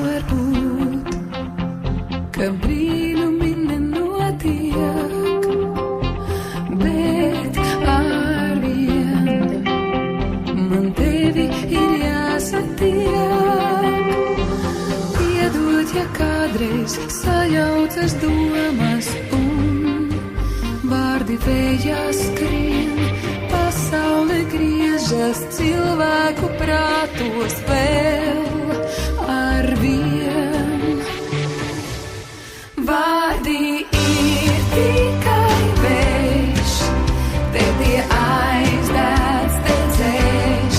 var būt, ka brīnumi nenotiek, bet arvien man tevi ir jāsatiek. Piedod, ja kādreiz sajaucas domas un vārdi vējā skrien, pasaule griežas cilvēku prātos vēl arvien. Vārdi ir tikai vējš, te tie aizdēts, te dzēš,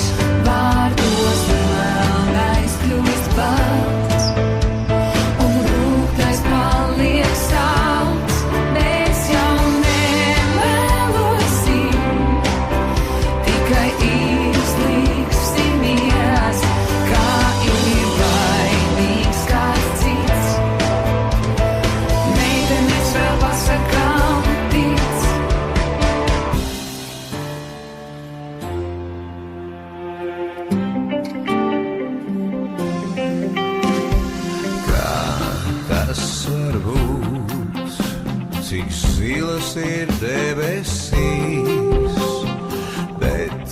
vārdos melnais kļūst balts, un rūgtais paliek salds. Mēs jau nemelosim, tikai izlīgsimies, kā ir vainīgs kāds cits. Meitenes vēl pasakām tic. Kā tas var būt, cik zilas ir debesīs, bet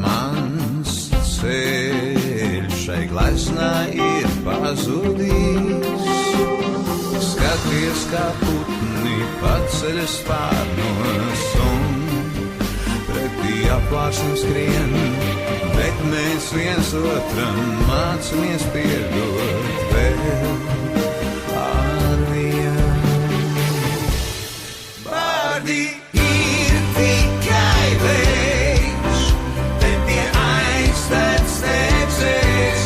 mans ceļš šai gleznā ir pazudījis. Skaties, kā putni paceļas spārnos un pretī apvārsnim skrien, bet mēs viens otram mācamies piedot vēl arvien. Vārdi ir tikai vējš, te tie aizstāts steidzēs,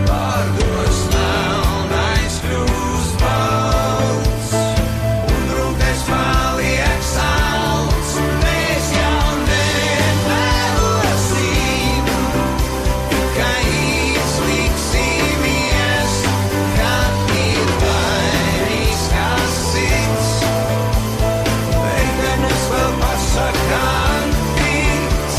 vārdos melnais kļūst balts, un rūgtais paliek salds. Mēs jau nemelosim, tikai izlīgsimies, kā ir vainīgs kāds cits. Meitenes vēl pasakām tic.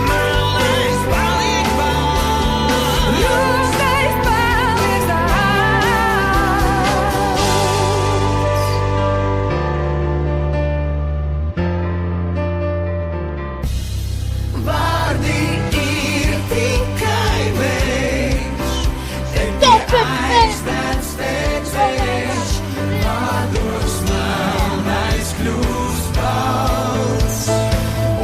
Melnais paliek balts, Rūgtais paliek salds. vārdi ir tikai vējš, te tie aizstāts steidzēs, vārdos melnais kļūst balts,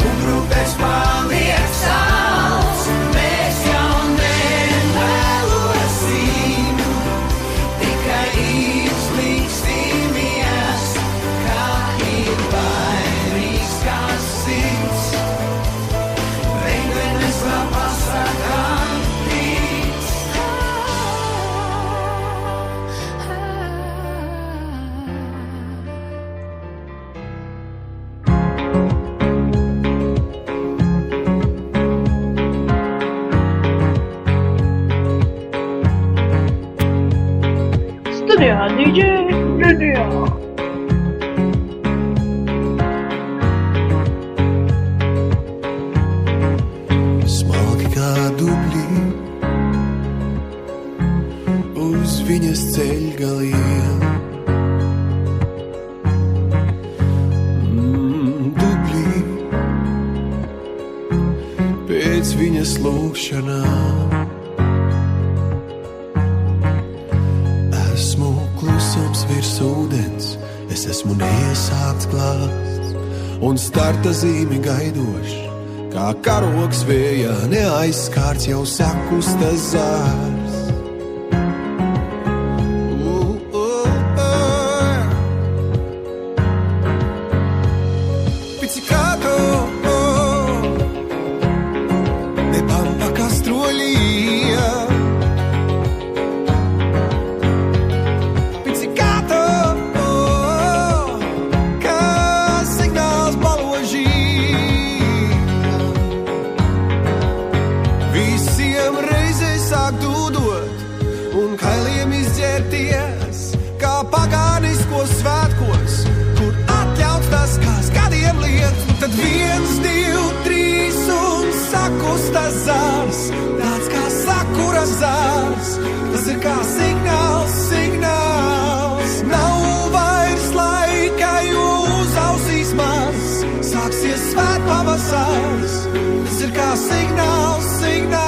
un rūgtais paliek salds. Mēs jau nemelosim, tikai izlīgsimies, kā ir vainīgs kāds cits. Meitenes vēl pasakām tic. Studijā DJ Junior. Smalki kā dubļi uz viņas ceļgaliem. Dubļi pēc viņas lūgšanām. Esmu klusums virs ūdens, es esmu neiesākts glāsts un starta zīmi gaidošs. Kā karogs vējā neaizskārts jau sakustas zārs. Pizzicato de pampa castruolia. Pizzicato kā signāls baložī. Visiem reizē pildot un kailiem izģērties, kā pagāniskos svētkos, kur atļauts tas, kas gadiem liek. Tad 1, 2, 3 un sakustas zārs, tāds kā sakura zārs, tas ir kā signāls, signāls. Nav vairs laika, jo uz ausīs maz, sāksies svētpavasars, tas ir kā signāls, signāls.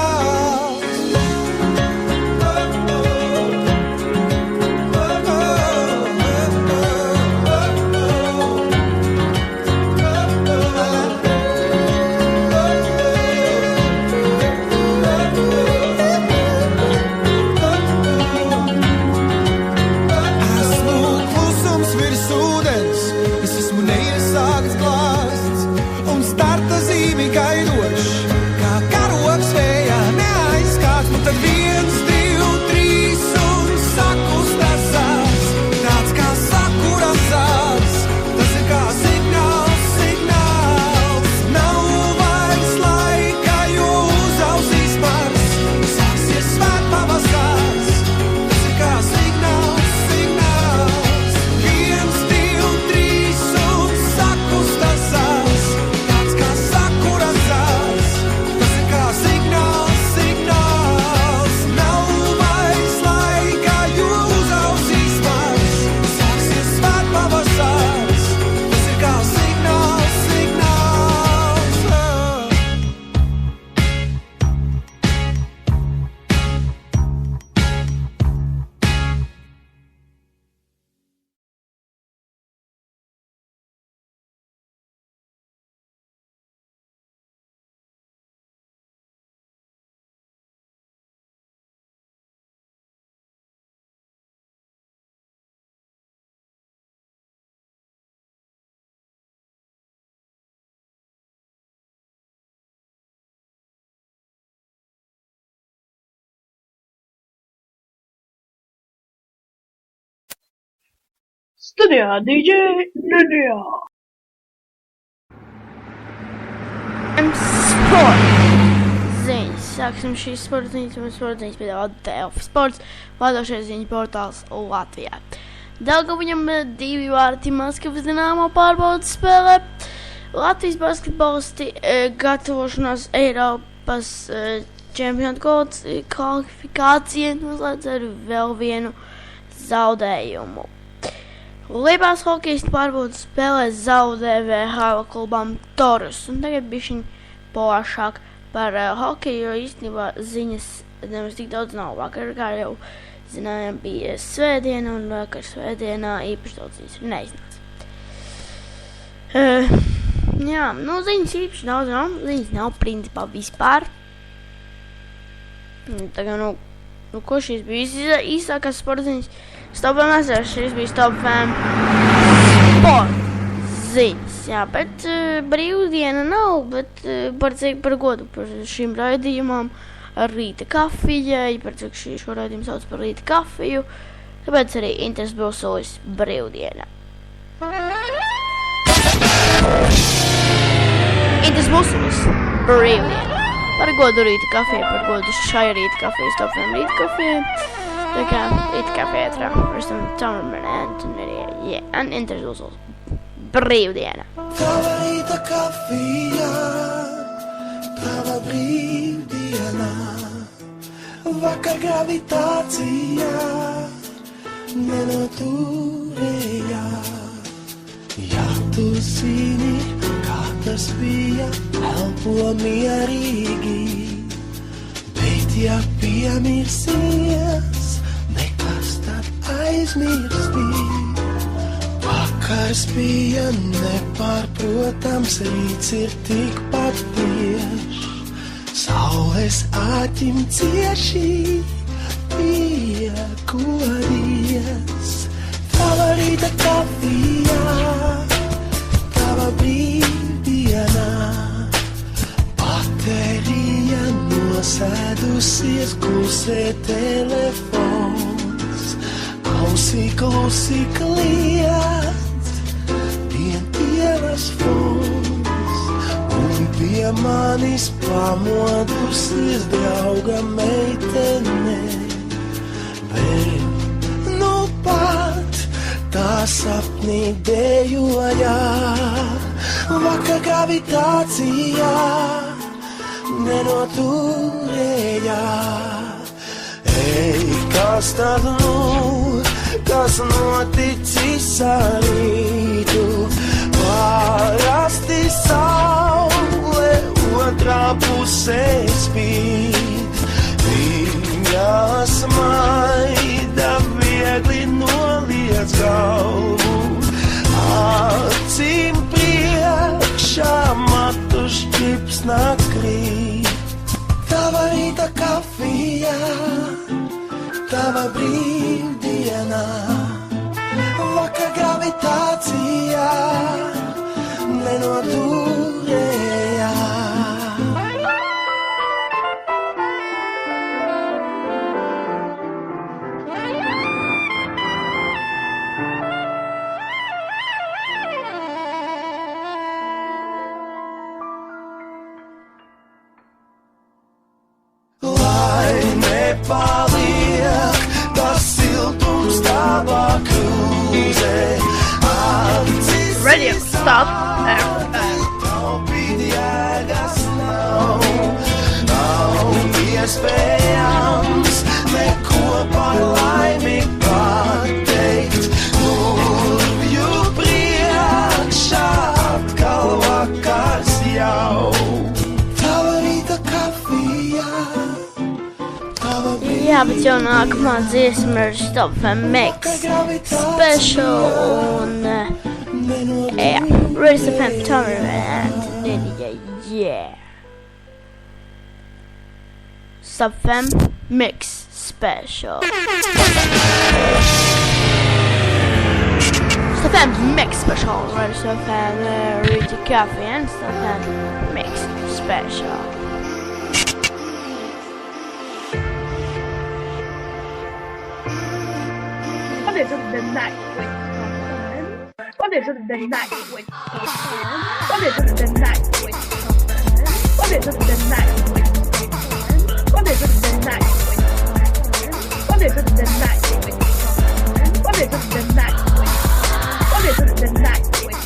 Studijā DJ Nenijā. Sports ziņas. Sāksim šīs sporta ziņas, un sporta ziņas piedāvā Delfi Sports, vadošais ziņu portāls Latvijā. Daugavpilsam 2 vārti Maskavas Dinamo pārbaudas spēlē. Latvijas basketbolisti gatavošanās Eiropas čempionāta kvalifikācija noslēdz ar vēl vienu zaudējumu. Liepājas hokejisti pārbaudas spēlē zaudē VHL klubam Torus, un tagad bišķiņ plašāk par hokeju, jo īstenībā ziņas nemaz tik daudz nav. Vakar, kā jau zinājām, bija svētdiena, un vakar svētdienā īpaši daudz ziņas neiznāca. Jā, ziņas īpaši daudz nav, ziņas nav principā vispār. Tagad, ko šīs bija īsākās sporta ziņas? Stop FM, šīs bija Stop FM sporta ziņas, jā, bet brīvdiena nav, bet par godu par šīm raidījumam ar rīta kafijai, par cik šo raidījumu sauc par rīta kafiju, tāpēc arī Inters Bilsolis brīvdiena. Inters Bilsolis brīvdiena. Par godu rīta kafijai, par godu šai rīta kafijai, Stop FM rīta kafijai. Tā kā rīta kafija ētrā, prastam Tomerman and Inters Bilsolis brīvdiena. Tava rīta kafija, tava brīvdiena, vakar gravitācija nenoturēja. Ja tu zini, kā tas bija, elpo mierīgi, bet ja piemirsies, nekas tad aizmirsti. Vakars bija nepārprotams, rīts ir tikpat tiešs. Saules āķim cieši piekodies. Tava rīta kafijā, tava brīvdienā, baterija nosēdusies, klusē telefons. Ausī klusi kliedz, vien ielas fons, un pie manis pamodusies drauga meitene. sapnī dejojā, vakar gravitācijā nenoturējā. Ei, kas tad kas noticis ar rītu? Parasti saule otrā pusē spīd, viņa smaida viegli noliec galvu, acīm priekšā matu šķipsna krīt. Tava rīta kafija, tava brīvdienā, vakar gravitācijā nenoturējā. Nepaliek tas siltums tavā krūzē. Radio, stop. Taupīt jēgas nav iespējams neko par laimi pateikt. Nurvju priekšā atkal vakars jau. Tava rīta kafija. Jā, bet jau nākamā dziesma ir Stop FM Mix Special un jā, Radio FM Tommy and Lydia, yeah. Stop FM Mix Special. Stop FM Mix Special. Radio FM Rita Coffee and Stop FM Mix Special. What is it the night with something? What is it the night with something? What is it the night with something? What is it the night with something? What is it the night with something? What is it the night with something? What is it the night with something? What is it the night with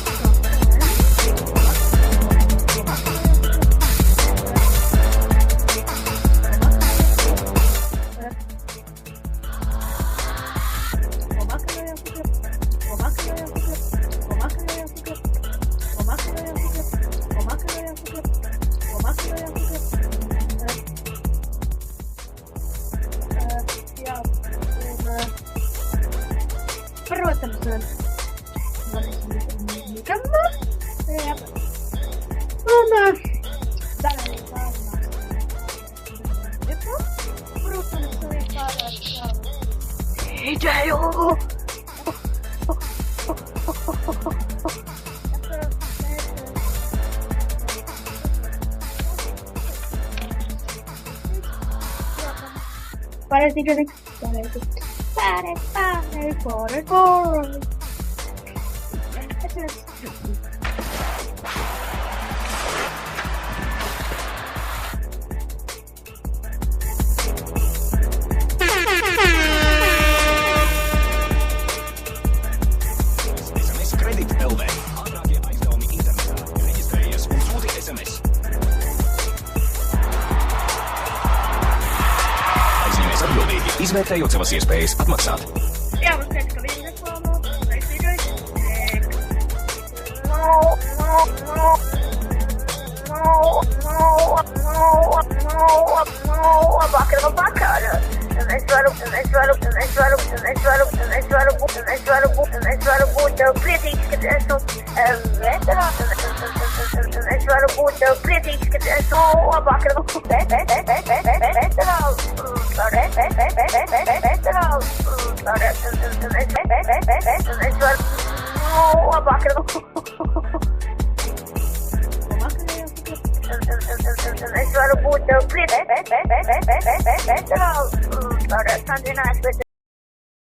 Protams, parece que Izvērtējot savas iespējas atmaksāt. Jā, man teica, ka viņi neplāno, es tikai vakar. Es varu būt priecīgs, kad esmu veterāns. Es varu būt priecīgs, kad esmu vakar Es varu būt priecīgs,